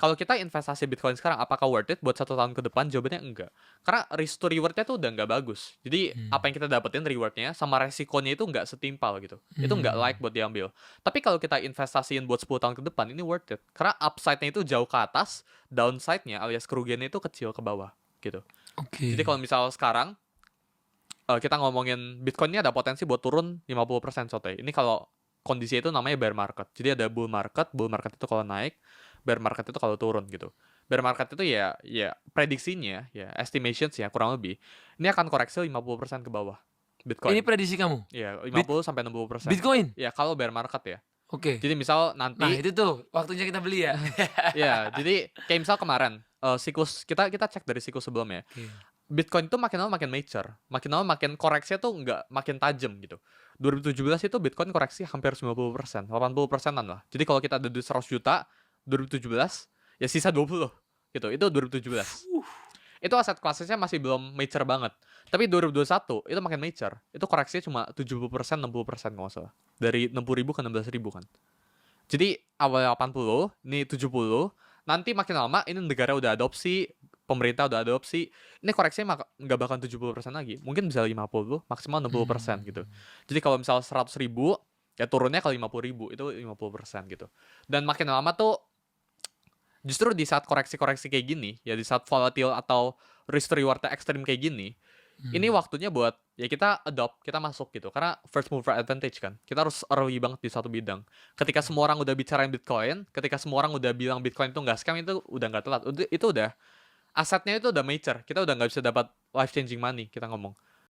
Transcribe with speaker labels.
Speaker 1: kalau kita investasi Bitcoin sekarang, apakah worth it buat 1 tahun ke depan? Jawabannya enggak. Karena risk to reward-nya tuh udah nggak bagus. Jadi,
Speaker 2: Hmm.
Speaker 1: apa yang kita dapetin reward-nya sama resikonya itu nggak setimpal gitu. Itu nggak
Speaker 2: Hmm.
Speaker 1: like buat diambil. Tapi kalau kita investasiin buat 10 tahun ke depan, ini worth it. Karena upside-nya itu jauh ke atas, downside-nya alias kerugiannya itu kecil ke bawah gitu. Jadi
Speaker 2: Oke.
Speaker 1: kalau misal sekarang kita ngomongin Bitcoin ini ada potensi buat turun 50% sotoy. Ini kalau kondisi itu namanya bear market. Jadi ada bull market itu kalau naik, bear market itu kalau turun gitu. Bear market itu ya prediksinya, ya estimations ya kurang lebih. Ini akan koreksi 50% ke bawah
Speaker 2: Ini
Speaker 1: Bitcoin.
Speaker 2: prediksi kamu?
Speaker 1: Ya,
Speaker 2: Bit
Speaker 1: 50 sampai 60%.
Speaker 2: Bitcoin?
Speaker 1: Ya, kalau bear market ya.
Speaker 2: Oke.
Speaker 1: Jadi misal
Speaker 2: Nah,
Speaker 1: nanti
Speaker 2: itu tuh waktunya kita beli ya.
Speaker 1: ya, jadi kayak misal kemarin siklus kita cek dari siklus sebelumnya.
Speaker 2: Oke.
Speaker 1: Bitcoin tuh makin lama makin mature, makin lama makin koreksinya tuh nggak makin tajam gitu. 2017 itu Bitcoin koreksi hampir 90%, 80%-an lah. Jadi kalau kita ada duit 100 juta, 2017, ya sisa 20 gitu. Itu 2017. Itu aset klasisnya masih belum mature banget. Tapi 2021 itu makin mature. Itu koreksinya cuma 70%, 60% kalau nggak salah. Dari 60.000 ke 16.000 kan. Jadi awal 80, ini 70, nanti makin lama ini negara udah adopsi, pemerintah udah adopsi, ini koreksinya nggak bakal 70% lagi. Mungkin bisa 50, maksimal 60% gitu. Jadi kalau misal 100.000, ya turunnya ke 50.000, itu 50% gitu. Dan makin lama tuh, justru di saat koreksi-koreksi kayak gini, ya di saat volatile atau risk reward ekstrim kayak gini, ini waktunya buat ya kita adopt, kita masuk gitu. Karena first mover advantage kan. Kita harus early banget di satu bidang. Ketika semua orang udah bicarain Bitcoin, ketika semua orang udah bilang Bitcoin itu nggak scam, itu udah nggak telat. Itu udah asetnya itu udah mature. Kita udah nggak bisa dapat life changing money, kita ngomong.